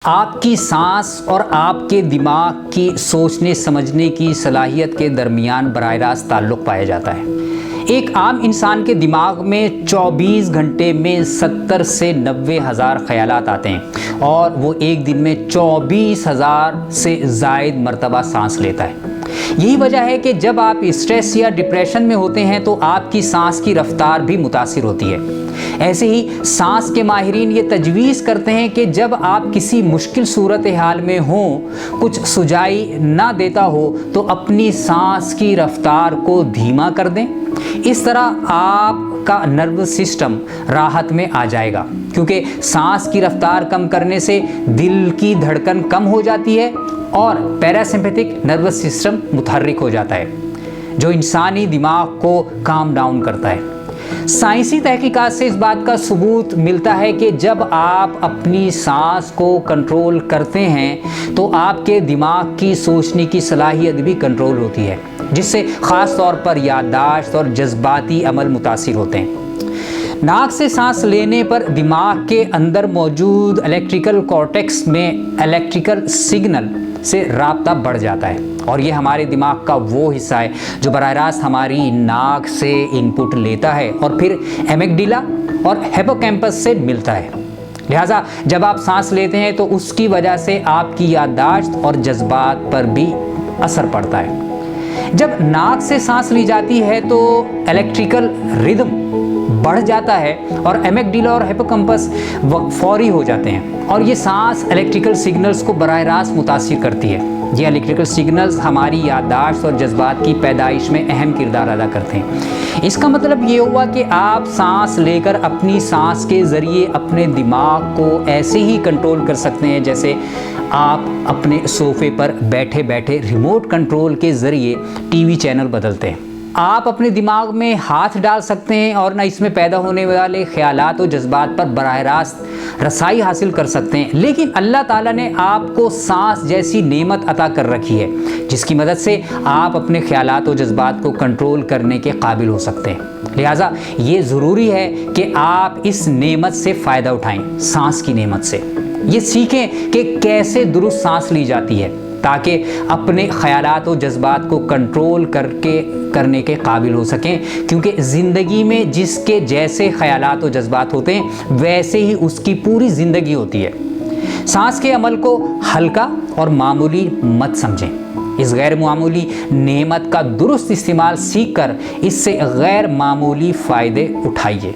آپ کی سانس اور آپ کے دماغ کی سوچنے سمجھنے کی صلاحیت کے درمیان براہ راست تعلق پایا جاتا ہے۔ ایک عام انسان کے دماغ میں 24 گھنٹے میں 70 سے 90 ہزار خیالات آتے ہیں اور وہ ایک دن میں 24,000 سے زائد مرتبہ سانس لیتا ہے۔ یہی وجہ ہے کہ جب آپ اسٹریس یا ڈپریشن میں ہوتے ہیں تو آپ کی سانس کی رفتار بھی متاثر ہوتی ہے۔ ایسے ہی سانس کے ماہرین یہ تجویز کرتے ہیں کہ جب آپ کسی مشکل صورتحال میں ہوں، کچھ سجائی نہ دیتا ہو تو اپنی سانس کی رفتار کو دھیما کر دیں۔ اس طرح آپ کا نروس سسٹم راحت میں آ جائے گا، کیونکہ سانس کی رفتار کم کرنے سے دل کی دھڑکن کم ہو جاتی ہے اور پیراسمپیتھک نروس سسٹم متحرک ہو جاتا ہے، جو انسانی دماغ کو کام ڈاؤن کرتا ہے۔ سائنسی تحقیقات سے اس بات کا ثبوت ملتا ہے کہ جب آپ اپنی سانس کو کنٹرول کرتے ہیں تو آپ کے دماغ کی سوچنے کی صلاحیت بھی کنٹرول ہوتی ہے، جس سے خاص طور پر یادداشت اور جذباتی عمل متاثر ہوتے ہیں۔ ناک سے سانس لینے پر دماغ کے اندر موجود الیکٹریکل کارٹیکس میں الیکٹریکل سگنل سے رابطہ بڑھ جاتا ہے، اور یہ ہمارے دماغ کا وہ حصہ ہے جو براہ راست ہماری ناک سے ان پٹ لیتا ہے اور پھر ایمگڈیلا اور ہیپوکیمپس سے ملتا ہے۔ لہٰذا جب آپ سانس لیتے ہیں تو اس کی وجہ سے آپ کی یادداشت اور جذبات پر بھی اثر پڑتا ہے۔ جب ناک سے سانس لی جاتی ہے تو الیکٹریکل ردم بڑھ جاتا ہے اور ایمگڈیلا اور ہیپوکیمپس فوری ہو جاتے ہیں، اور یہ سانس الیکٹریکل سگنلز کو براہ راست متاثر کرتی ہے۔ یہ الیکٹریکل سگنلز ہماری یادداشت اور جذبات کی پیدائش میں اہم کردار ادا کرتے ہیں۔ اس کا مطلب یہ ہوا کہ آپ سانس لے کر اپنی سانس کے ذریعے اپنے دماغ کو ایسے ہی کنٹرول کر سکتے ہیں جیسے آپ اپنے صوفے پر بیٹھے بیٹھے ریموٹ کنٹرول کے ذریعے ٹی وی چینل بدلتے ہیں۔ آپ اپنے دماغ میں ہاتھ ڈال سکتے ہیں اور نہ اس میں پیدا ہونے والے خیالات و جذبات پر براہ راست رسائی حاصل کر سکتے ہیں، لیکن اللہ تعالیٰ نے آپ کو سانس جیسی نعمت عطا کر رکھی ہے جس کی مدد سے آپ اپنے خیالات و جذبات کو کنٹرول کرنے کے قابل ہو سکتے ہیں۔ لہٰذا یہ ضروری ہے کہ آپ اس نعمت سے فائدہ اٹھائیں، سانس کی نعمت سے۔ یہ سیکھیں کہ کیسے درست سانس لی جاتی ہے تاکہ اپنے خیالات و جذبات کو کنٹرول کرنے کے قابل ہو سکیں، کیونکہ زندگی میں جس کے جیسے خیالات و جذبات ہوتے ہیں ویسے ہی اس کی پوری زندگی ہوتی ہے۔ سانس کے عمل کو ہلکا اور معمولی مت سمجھیں۔ اس غیر معمولی نعمت کا درست استعمال سیکھ کر اس سے غیر معمولی فائدے اٹھائیے۔